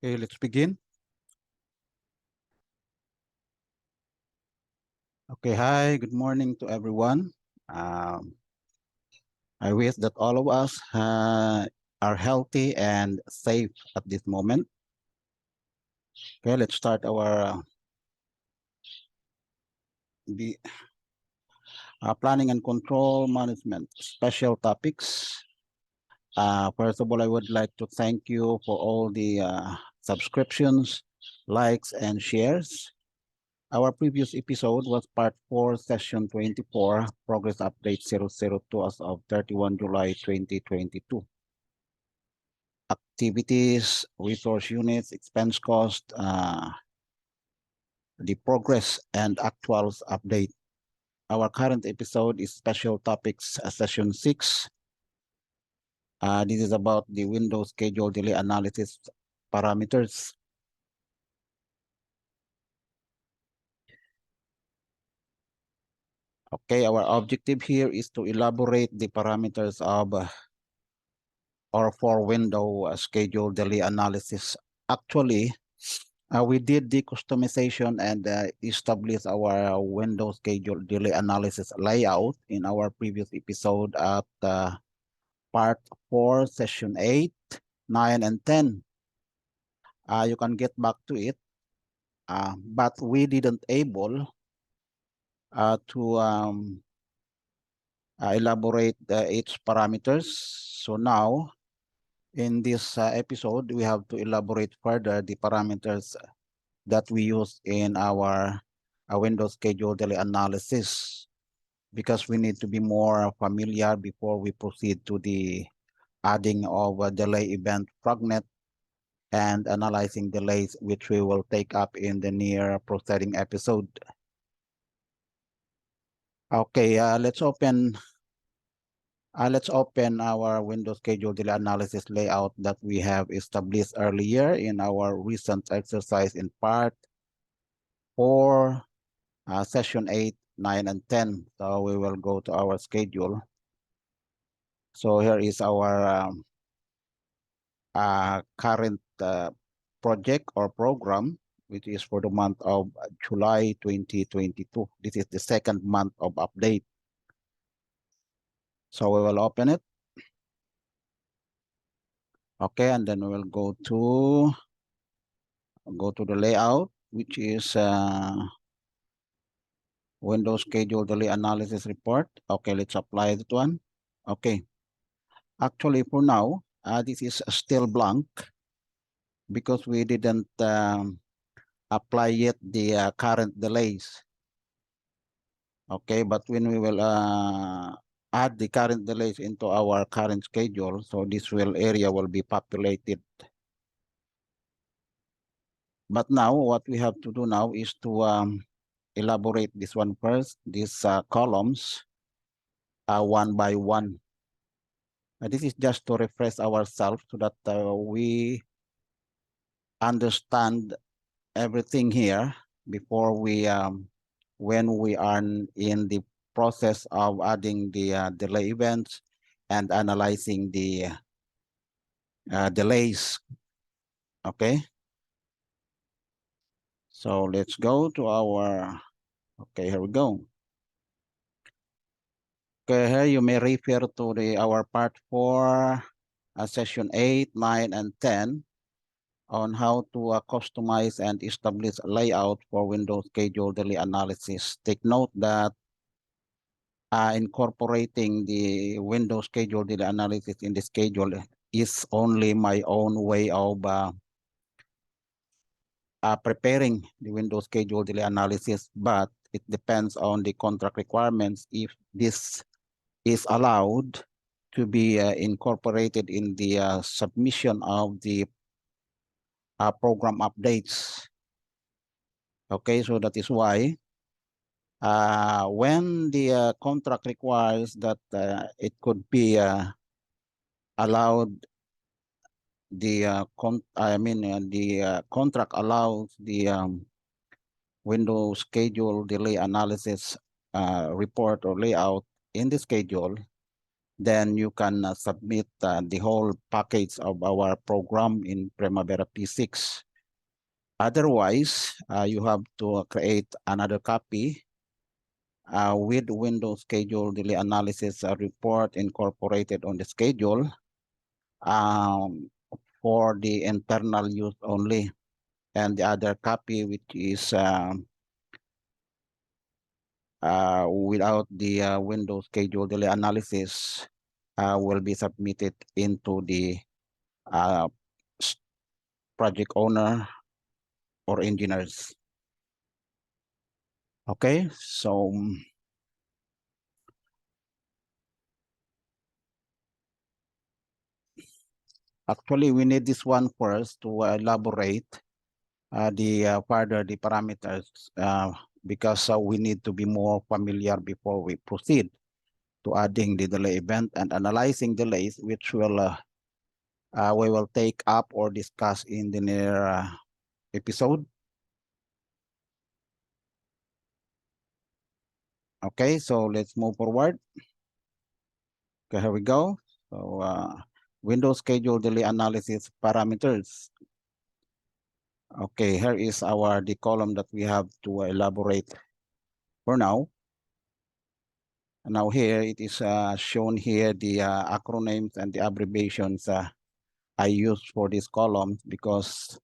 Okay, let's begin. Okay, hi, good morning to everyone. I wish that all of us are healthy and safe at this moment. Okay, let's start our the planning and control management special topics. First of all, I would like to thank you for all the subscriptions, likes, and shares. Our previous episode was part 4, session 24, progress update 002 as of 31 July 2022. Activities, resource units, expense cost, the progress and actuals update. Our current episode is special topics session 6. This is about the Windows schedule delay analysis parameters. Okay, our objective here is to elaborate the parameters of or for window schedule delay analysis. Actually, we did the customization and established our window schedule delay analysis layout in our previous episode at part 4, session 8, 9, and 10. You can get back to it, but we didn't able to elaborate its parameters. So now, in this episode, we have to elaborate further the parameters that we use in our window schedule delay analysis, because we need to be more familiar before we proceed to the adding of a delay event fragment and analyzing delays, which we will take up in the near proceeding episode. Okay, let's open our window schedule delay analysis layout that we have established earlier in our recent exercise in part 4, session 8, 9, and 10. So we will go to our schedule. So here is our current project or program, which is for the month of July 2022. This is the second month of update. So we will open it. Okay, and then we will go to the layout, which is Windows schedule delay analysis report. Okay, let's apply that one. Okay, actually for now, this is still blank because we didn't apply yet the current delays. Okay, but when we will add the current delays into our current schedule, so this area will be populated. But now what we have to do now is to elaborate this one first, these columns one by one. This is just to refresh ourselves so that we understand everything here before we when we are in the process of adding the delay events and analyzing the delays. Okay, so let's go to our, okay, here we go. Okay, here you may refer to our part 4, session 8, 9, and 10 on how to customize and establish a layout for Windows schedule delay analysis. Take note that incorporating the Windows schedule delay analysis in the schedule is only my own way of preparing the Windows schedule delay analysis, but it depends on the contract requirements if this is allowed to be incorporated in the submission of the program updates. Okay, so that is why when the contract requires that it could be allowed, the contract allows the Windows schedule delay analysis report or layout in the schedule, then you can submit the whole package of our program in Primavera P6. Otherwise, you have to create another copy with Windows schedule delay analysis report incorporated on the schedule um, for the internal use only. And the other copy, which is without the Windows schedule delay analysis, will be submitted into the uh, project owner or engineers. Okay, so actually we need this one first to elaborate the further the parameters because we need to be more familiar before we proceed to adding the delay event and analyzing delays, which will we will take up or discuss in the near episode. Okay, so let's move forward. Okay, here we go. So Windows schedule delay analysis parameters. Okay, here is the column that we have to elaborate for now. And now here it is shown here the acronyms and the abbreviations I use for this column, because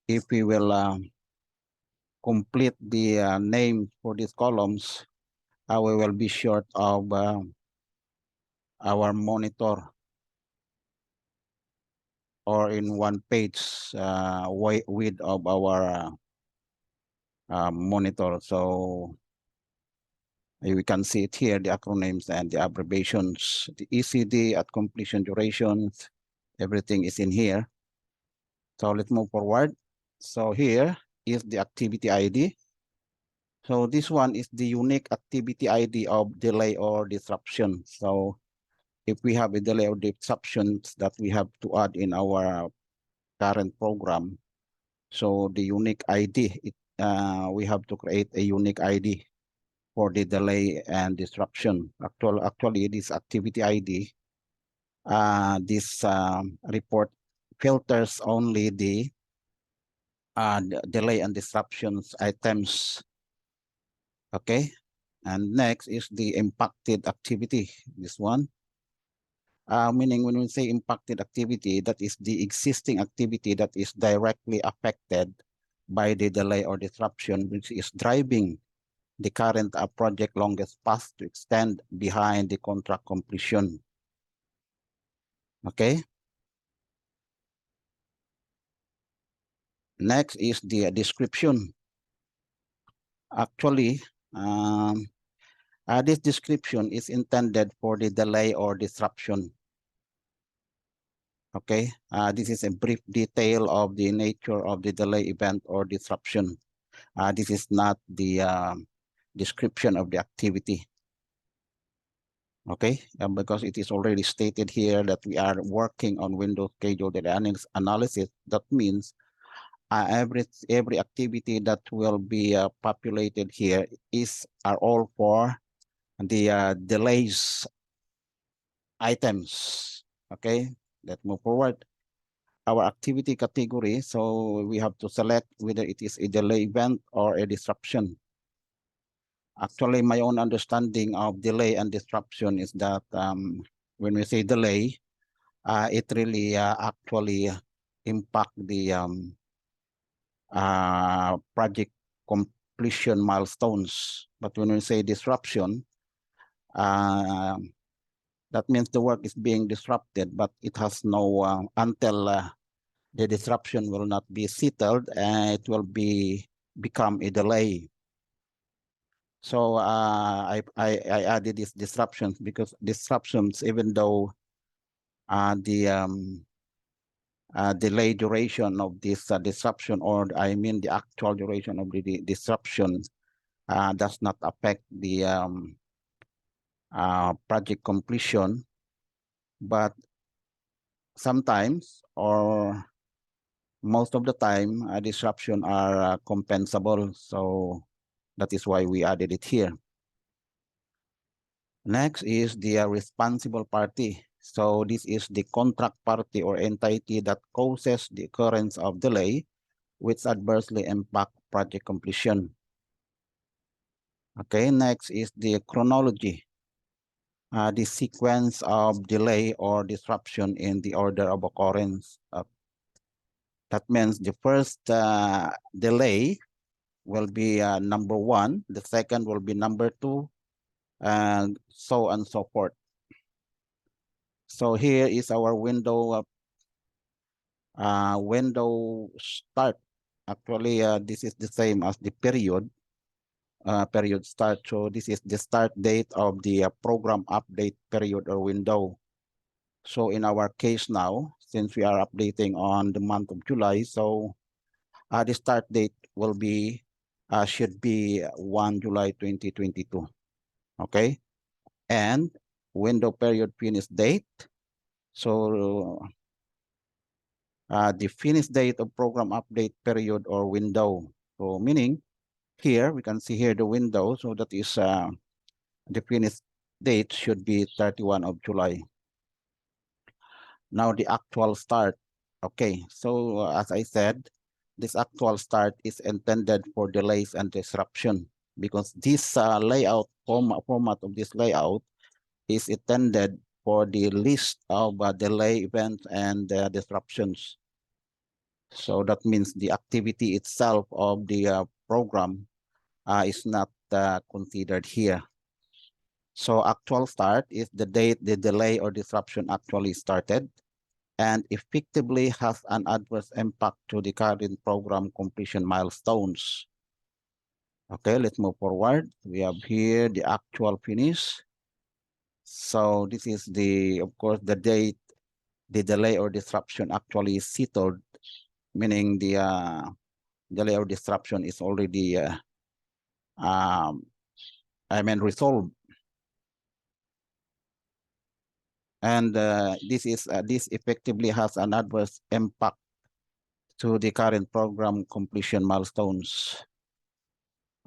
if we will complete the name for these columns, we will be short of our monitor, or in one page width of our monitor. So we can see it here, the acronyms and the abbreviations, the ECD at completion durations, everything is in here. So let's move forward. So here is the activity ID. So this one is the unique activity ID of delay or disruption. So if we have a delay or disruptions that we have to add in our current program, so the unique ID, we have to create a unique ID for the delay and disruption. Actually, this activity ID, this report filters only the delay and disruptions items. Okay, and next is the impacted activity. This one, meaning when we say impacted activity, that is the existing activity that is directly affected by the delay or disruption, which is driving the current project longest path to extend behind the contract completion. Okay. Next is the description. Actually, this description is intended for the delay or disruption. Okay, this is a brief detail of the nature of the delay event or disruption. This is not the description of the activity. Okay, because it is already stated here that we are working on Windows schedule data analysis. That means every activity that will be populated here are all for the delays items. Okay, let's move forward. Our activity category, so we have to select whether it is a delay event or a disruption. Actually, my own understanding of delay and disruption is that when we say delay, it really actually impact the project completion milestones. But when we say disruption, uh, that means the work is being disrupted, but it has no, until the disruption will not be settled, and it will become a delay. So I added these disruptions because disruptions, even though the delay duration of this disruption, or I mean the actual duration of the disruption, does not affect the project completion, but sometimes or most of the time disruption are compensable. So that is why we added it here. Next is the responsible party. So this is the contract party or entity that causes the occurrence of delay, which adversely impact project completion. Okay, next is the chronology, the sequence of delay or disruption in the order of occurrence. That means the first delay will be number one, the second will be number two, and so on and so forth. So here is our window start. Actually, this is the same as the period start. So this is the start date of the program update period or window. So in our case now, since we are updating on the month of July, so the start date will be should be 1 July 2022. Okay, and window period finish date. So the finish date of program update period or window. So meaning here we can see here the window. So that is the finish date should be 31 of July. Now the actual start. Okay, so as I said, this actual start is intended for delays and disruption because this format of this layout is intended for the list of delay events and disruptions. So that means the activity itself of the program is not considered here. So actual start is the date the delay or disruption actually started and effectively has an adverse impact to the current program completion milestones. Okay, let's move forward. We have here the actual finish. So this is of course, the date the delay or disruption actually settled, meaning the delay or disruption is already, um, resolved. And this effectively has an adverse impact to the current program completion milestones.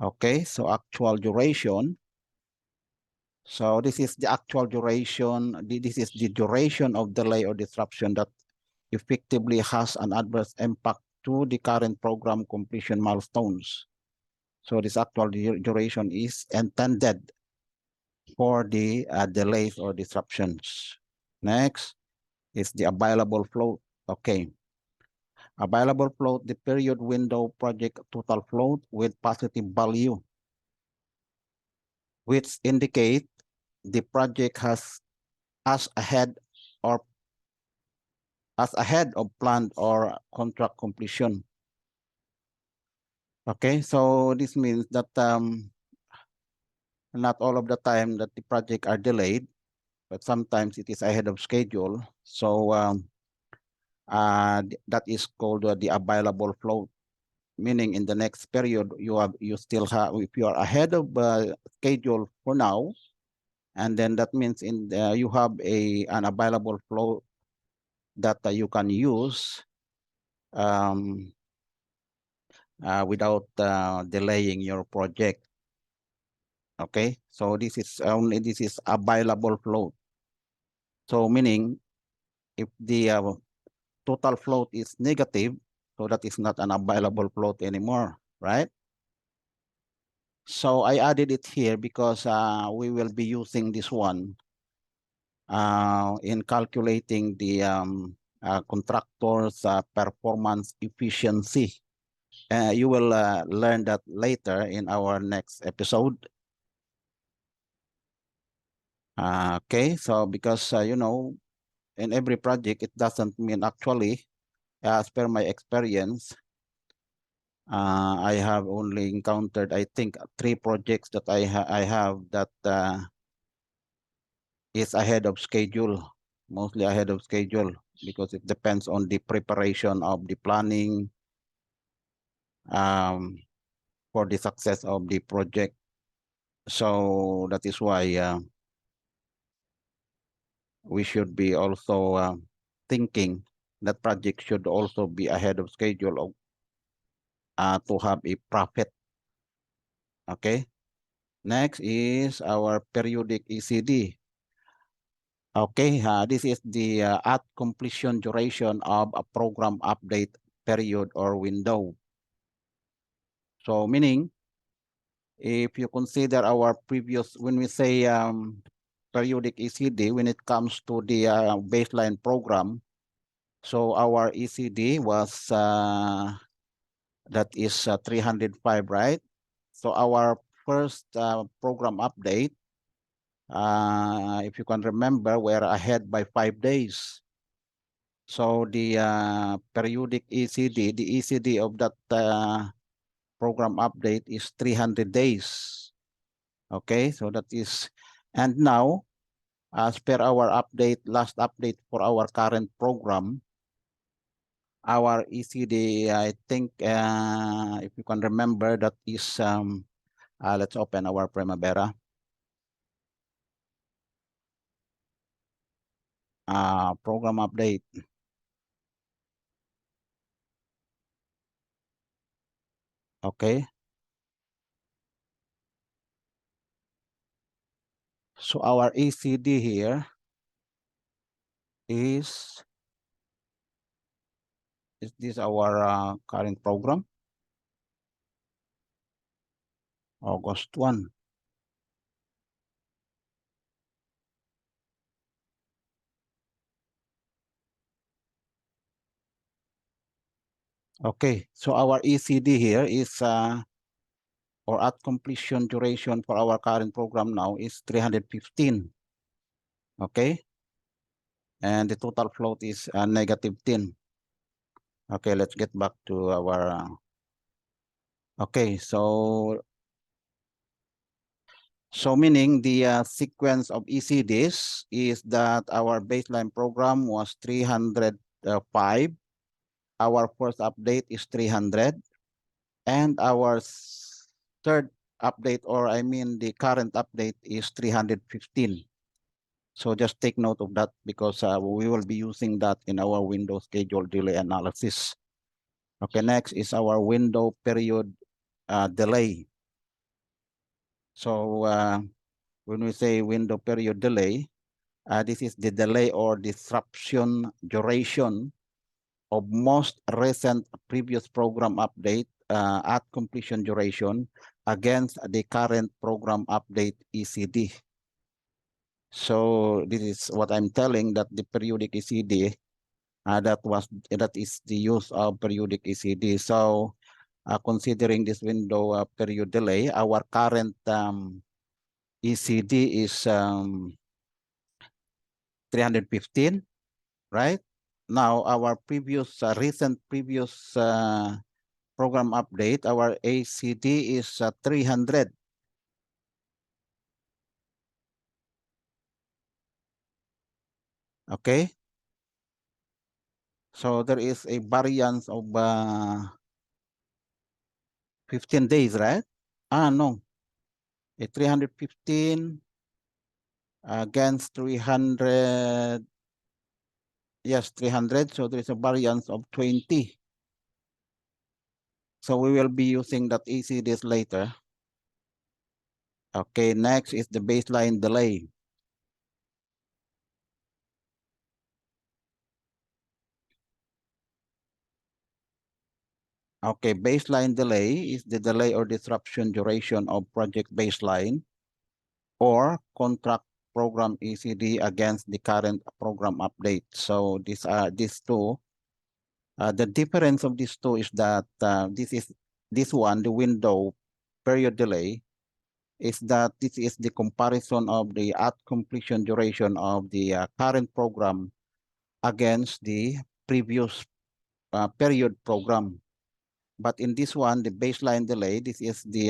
Okay, so actual duration. So this is the actual duration. This is the duration of delay or disruption that effectively has an adverse impact to the current program completion milestones. So this actual duration is intended for the delays or disruptions. Next is the available float. Okay. Available float, the period window project total float with positive value, which indicate the project has as ahead or as ahead of planned or contract completion. Okay, so this means that not all of the time that the project are delayed, but sometimes it is ahead of schedule. So that is called the available float, meaning in the next period you still have, if you are ahead of schedule for now, and then that means you have an available float that you can use without delaying your project. Okay, so this is available float. So meaning if the total float is negative, so that is not an available float anymore, right? So I added it here because we will be using this one in calculating the contractor's performance efficiency. You will learn that later in our next episode. Okay, so because, in every project, it doesn't mean actually, as per my experience, I have only encountered, I think, 3 projects that I have that is ahead of schedule, mostly ahead of schedule, because it depends on the preparation of the planning for the success of the project. So that is why we should be also thinking that project should also be ahead of schedule to have a profit. Okay. Next is our periodic ECD. Okay, this is the at completion duration of a program update period or window. So meaning, if you consider our previous, when we say periodic ECD, when it comes to the baseline program, so our ECD was, that is 305, right? So our first program update, if you can remember, we're ahead by 5 days. So the periodic ECD, the ECD of that program update is 300 days. Okay, so that is, and now, as per our update, last update for our current program, our ECD, I think, if you can remember, that is, let's open our Primavera. Program update. Okay. So our ECD here is this our current program? August 1. Okay, so our ECD here is, or at completion duration for our current program now is 315. Okay, and the total float is -10. Okay, let's get back to our, okay, so meaning the sequence of ECDs is that our baseline program was 305. Our first update is 300. And our third update, or I mean the current update, is 315. So just take note of that, because we will be using that in our window schedule delay analysis. Okay, next is our window period delay. So when we say window period delay, this is the delay or disruption duration of most recent previous program update at completion duration against the current program update ECD. So this is what I'm telling, that the periodic ECD, that is the use of periodic ECD. So considering this window period delay, our current ECD is 315, right? Now our recent previous program update, our ACD is 300. Okay. So there is a variance of 15 days, right? No. A 315 against 300. Yes, 300. So there is a variance of 20. So we will be using that ACDs later. Okay, next is the baseline delay. Okay, baseline delay is the delay or disruption duration of project baseline or contract program ECD against the current program update. So these two. The difference of these two is that this one, the window period delay, is that this is the comparison of the at completion duration of the current program against the previous period program. But in this one, the baseline delay, this is the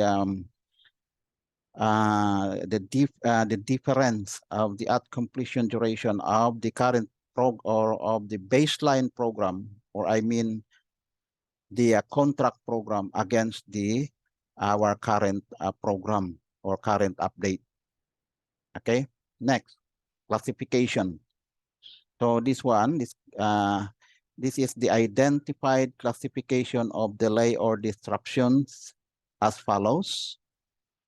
difference of the at completion duration of the current or of the baseline program, or I mean the contract program against our current program or current update. Okay, next, classification. So this is the identified classification of delay or disruptions as follows.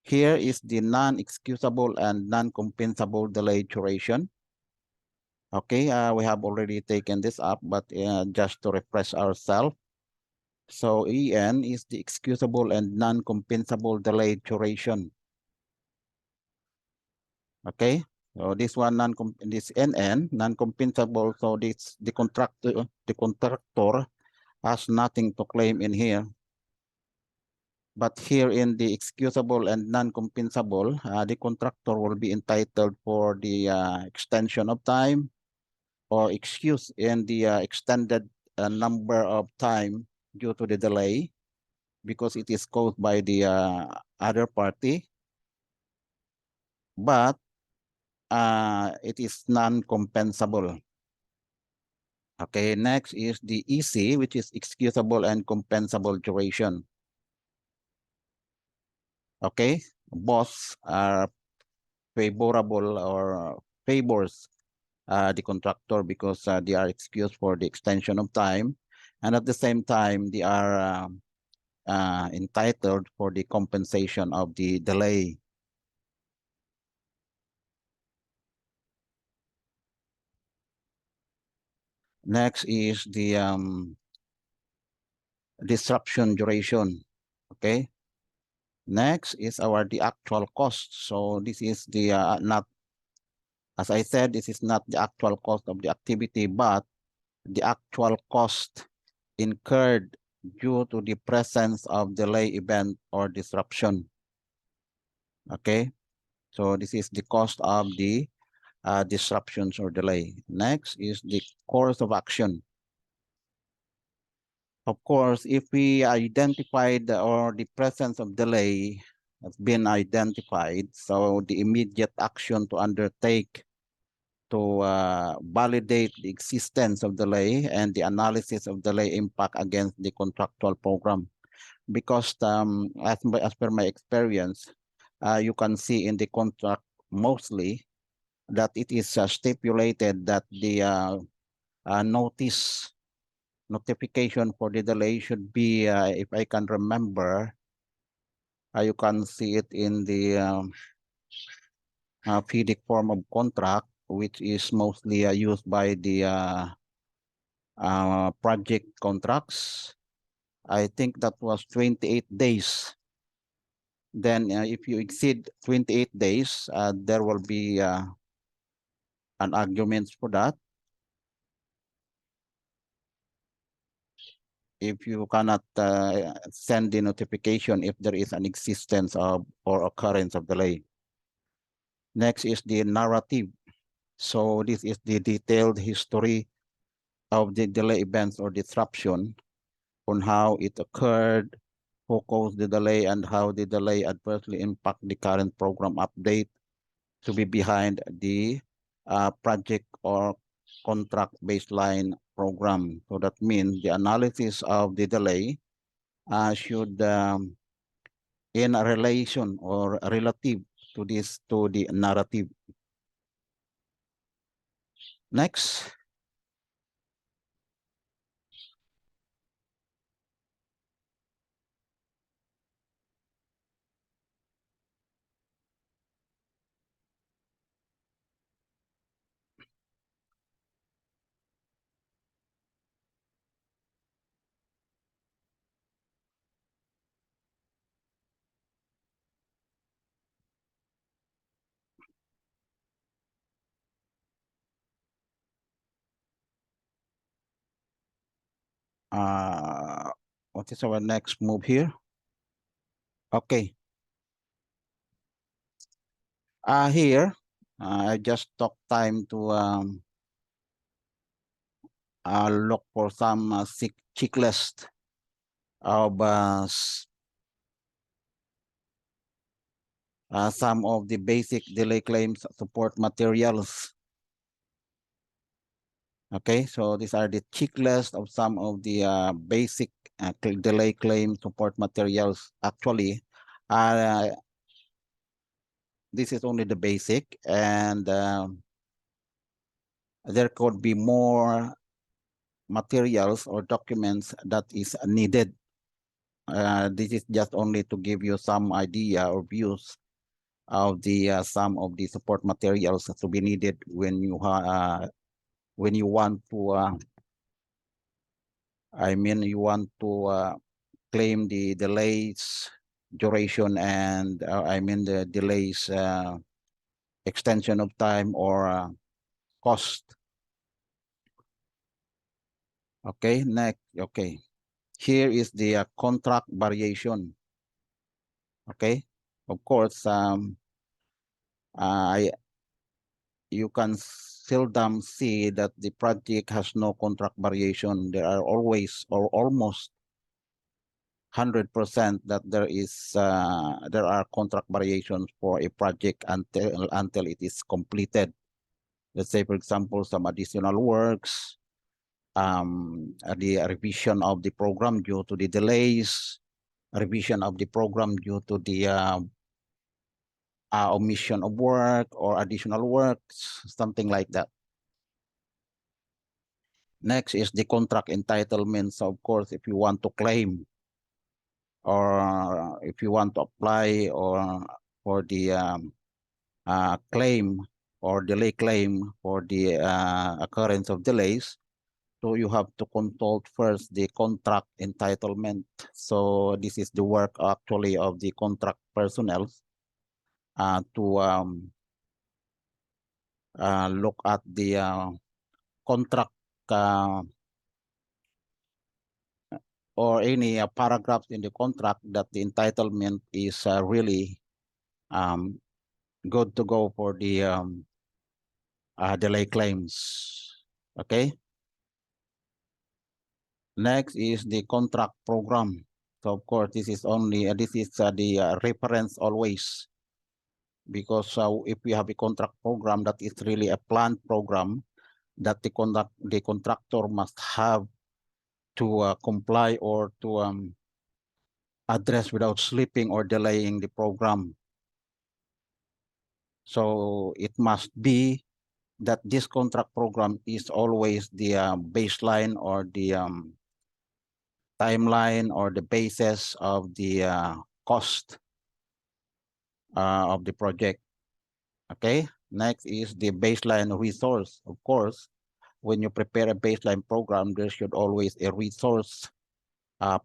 Here is the non-excusable and non-compensable delay duration. Okay, we have already taken this up, but just to refresh ourselves. So EN is the excusable and non-compensable delay duration. Okay, so this one this NN non-compensable. So this the contractor has nothing to claim in here. But here in the excusable and non-compensable, the contractor will be entitled for the extension of time or excuse in the extended number of time due to the delay because it is caused by the other party, but it is non-compensable. Okay, next is the EC, which is excusable and compensable duration. Okay, both are favorable or favors the contractor because they are excused for the extension of time, and at the same time they are entitled for the compensation of the delay. Next is the disruption duration. Okay. Next is the actual cost. So this is the not, as I said, this is not the actual cost of the activity, but the actual cost incurred due to the presence of delay event or disruption. Okay, so this is the cost of the disruptions or delay. Next is the course of action. Of course, if we identified or the presence of delay has been identified, so the immediate action to undertake to validate the existence of delay and the analysis of delay impact against the contractual program. Because as per my experience, you can see in the contract mostly that it is stipulated that the notification for the delay should be, if I can remember, you can see it in the FIDIC form of contract, which is mostly used by the project contracts. I think that was 28 days. Then if you exceed 28 days, there will be an argument for that. If you cannot send the notification if there is an existence of or occurrence of delay. Next is the narrative. So this is the detailed history of the delay events or disruption on how it occurred, who caused the delay, and how the delay adversely impact the current program update to be behind the project or contract baseline program. So that means the analysis of the delay should in a relation or relative to the narrative. Next. What is our next move here? Okay. Here, I just took time to look for some checklist of some of the basic delay claims support materials. Okay, so these are the checklist of some of the basic delay claim support materials. Actually, this is only the basic, and there could be more materials or documents that is needed. This is just only to give you some idea or views of the some of the support materials to be needed when you want to you want to claim the delays duration and the delays extension of time or cost. Okay, next. Okay, here is the contract variation. Okay, of course, I you can seldom see that the project has no contract variation. There are always or almost 100% that there are contract variations for a project until it is completed. Let's say, for example, some additional works, the revision of the program due to the delays, revision of the program due to the omission of work or additional works, something like that. Next is the contract entitlements. Of course, if you want to claim or if you want to apply or for the claim or delay claim for the occurrence of delays, so you have to consult first the contract entitlement. So this is the work actually of the contract personnel to look at the contract or any paragraphs in the contract that the entitlement is really um, good to go for the delay claims. Okay. Next is the contract program. So of course, this is only the reference always, because if we have a contract program that is really a planned program that the contractor must have to comply or to address without sleeping or delaying the program. So it must be that this contract program is always the baseline or the timeline or the basis of the cost of the project. Okay, next is the baseline resource. Of course, when you prepare a baseline program, there should always a resource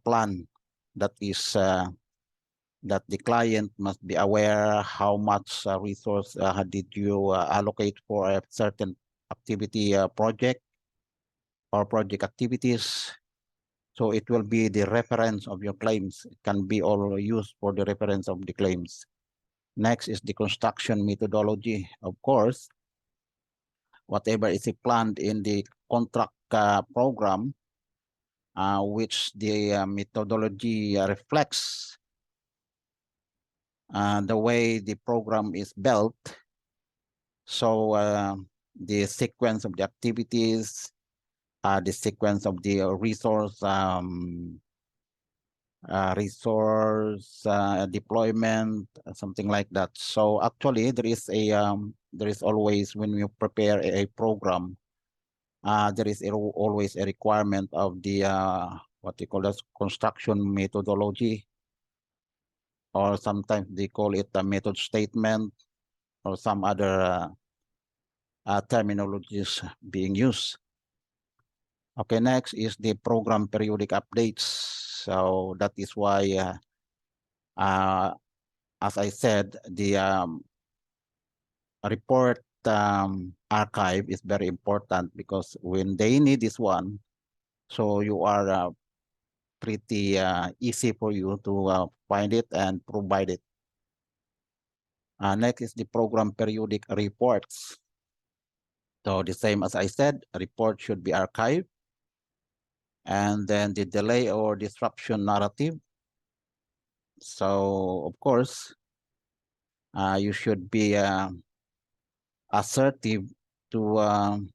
plan that is that the client must be aware how much resource did you allocate for a certain activity project or project activities. So it will be the reference of your claims. It can be all used for the reference of the claims. Next is the construction methodology. Of course, whatever is planned in the contract program, which the methodology reflects the way the program is built. So the sequence of the activities, the sequence of the resource deployment, something like that. So actually, there is always, when you prepare a program, there is always a requirement of the what they call as construction methodology, or sometimes they call it a method statement, or some other terminologies being used. Okay, next is the program periodic updates. So that is why, as I said, the report archive is very important, because when they need this one, so you are pretty easy for you to find it and provide it. Next is the program periodic reports. So the same as I said, a report should be archived. And then the delay or disruption narrative. So of course, you should be assertive to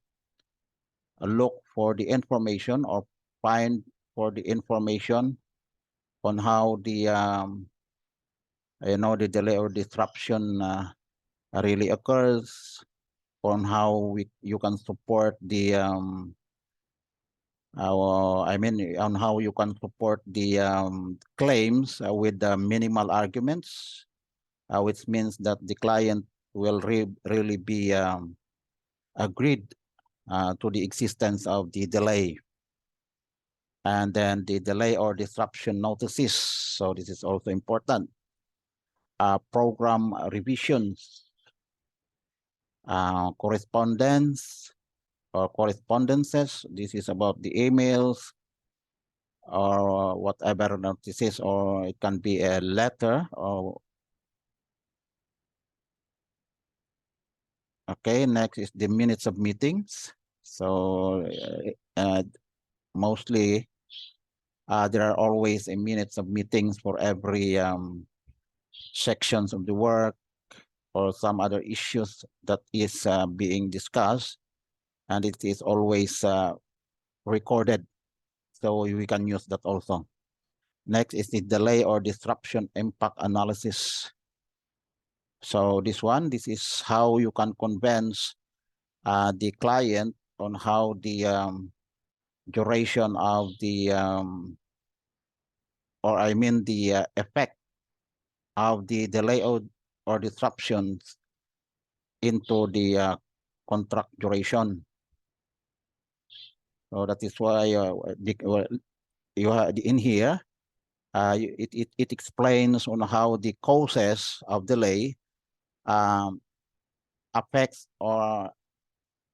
look for the information or find for the information on how the the delay or disruption really occurs, on how you can support the I mean, on how you can support the claims with minimal arguments, which means that the client will really be agreed to the existence of the delay. And then the delay or disruption notices. So this is also important. Program revisions, correspondence or correspondences. This is about the emails or whatever notices, or it can be a letter. Or okay, next is the minutes of meetings. So mostly there are always a minutes of meetings for every sections of the work or some other issues that is being discussed, and it is always recorded, so we can use that also. Next is the delay or disruption impact analysis. So this is how you can convince the client on how the duration of the or I mean the effect of the delay or disruptions into the contract duration. So that is why you have in here, it explains on how the causes of delay um, affects or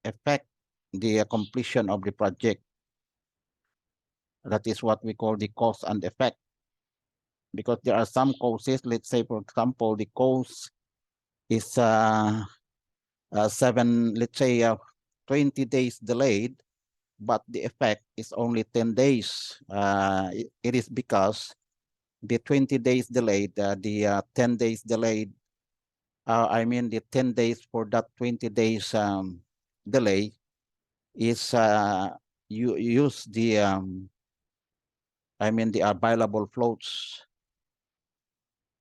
affect the completion of the project. That is what we call the cause and effect. Because there are some causes, let's say, for example, the cause is 20 days delayed, but the effect is only 10 days. It is because the 20 days delayed, the 10 days delayed, I mean the 10 days for that 20 days delay is you use the I mean the available floats.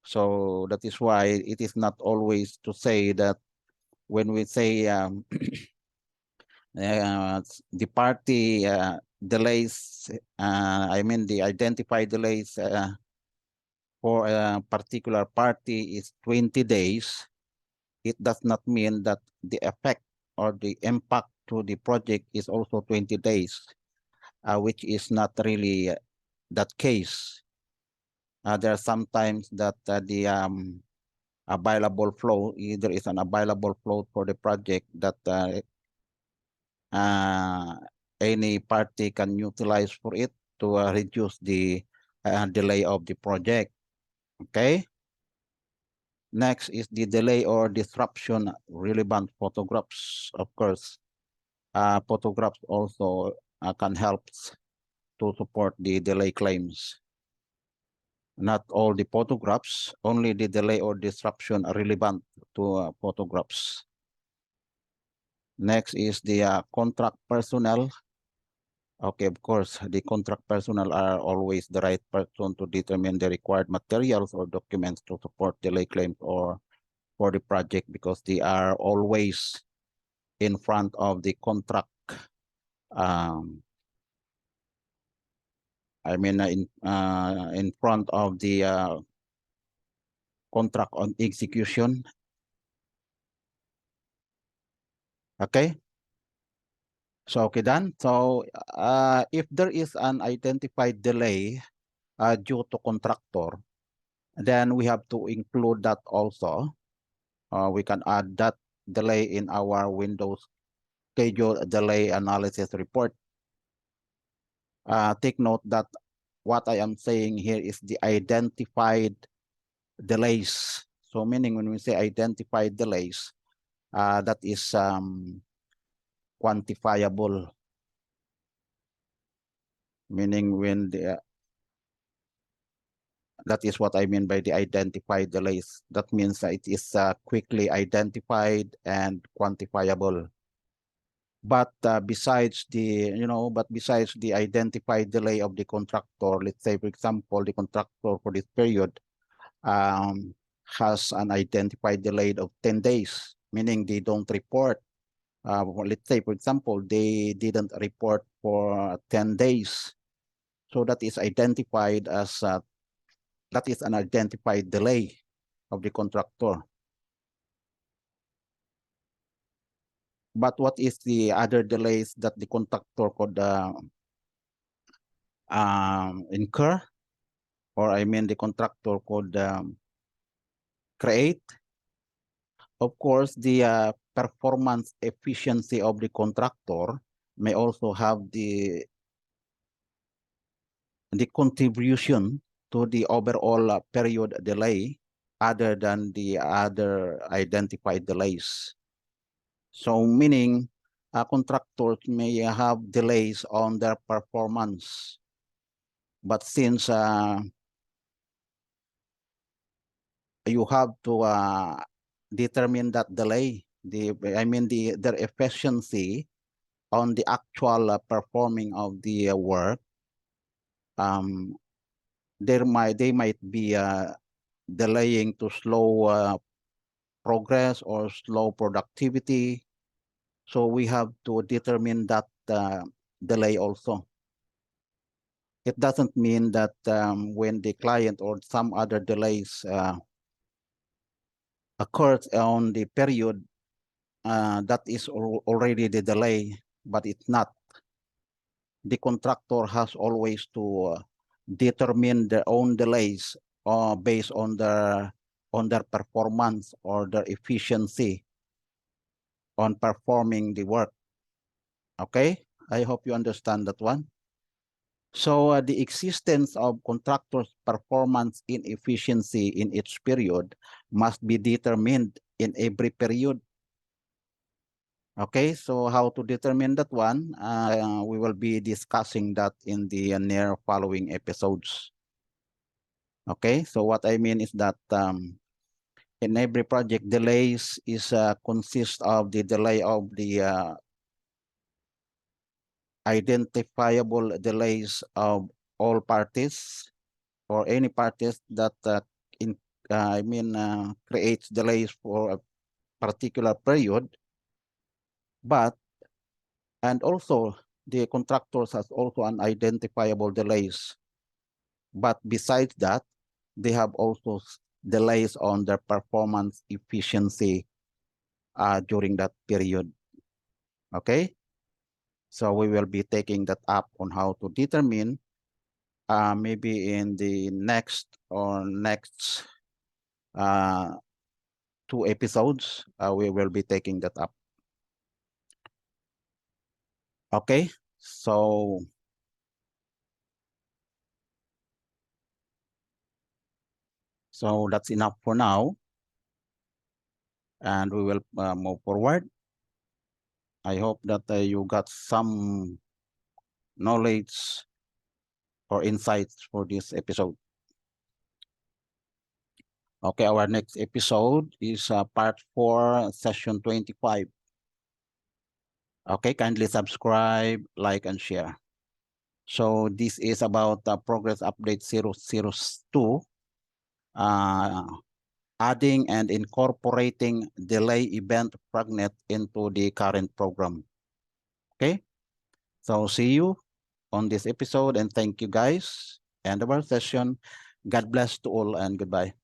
So that is why it is not always to say that when we say the party delays, I mean the identified delays for a particular party is 20 days, it does not mean that the effect or the impact to the project is also 20 days, which is not really that case. There are sometimes that the available flow, either is an available flow for the project that any party can utilize for it to reduce the delay of the project. Okay. Next is the delay or disruption relevant photographs. Of course, photographs also can help to support the delay claims. Not all the photographs, only the delay or disruption are relevant to photographs. Next is the contract personnel. Okay, of course, the contract personnel are always the right person to determine the required materials or documents to support delay claims or for the project, because they are always in front of the contract. I mean, in front of the contract on execution. Okay. So, okay, done. So, if there is an identified delay due to contractor, then we have to include that also. We can add that delay in our Windows schedule delay analysis report. Take note that what I am saying here is the identified delays. So meaning when we say identified delays, that is quantifiable. Meaning when that is what I mean by the identified delays. That means it is quickly identified and quantifiable. But besides the identified delay of the contractor, let's say, for example, the contractor for this period has an identified delay of 10 days, meaning they don't report let's say, for example, they didn't report for 10 days. So that is identified as that is an identified delay of the contractor. But what is the other delays that the contractor could incur, or I mean the contractor could create? Of course, the performance efficiency of the contractor may also have the contribution to the overall period delay other than the other identified delays. So meaning contractors may have delays on their performance, but since you have to determine that delay, their efficiency on the actual performing of the work, they might be delaying to slow progress or slow productivity. So we have to determine that delay also. It doesn't mean that when the client or some other delays occurs on the period, that is already the delay, but it's not. The contractor has always to determine their own delays based on their performance or their efficiency on performing the work. Okay, I hope you understand that one. So the existence of contractors' performance inefficiency in each period must be determined in every period. Okay, so how to determine that one? We will be discussing that in the near following episodes. Okay, so what I mean is that in every project, delays is consist of the delay of the identifiable delays of all parties or any parties that creates delays for a particular period, but and also the contractors has also an identifiable delays. But besides that, they have also delays on their performance efficiency during that period. Okay, so we will be taking that up on how to determine maybe in the next uh, 2 episodes, we will be taking that up. Okay, so that's enough for now, and we will move forward. I hope that you got some knowledge or insights for this episode. Okay, our next episode is part 4, session 25. Okay, kindly subscribe, like, and share. So this is about progress update 002, adding and incorporating delay event fragment into the current program. Okay, so see you on this episode, and thank you guys. End of our session. God bless to all, and goodbye.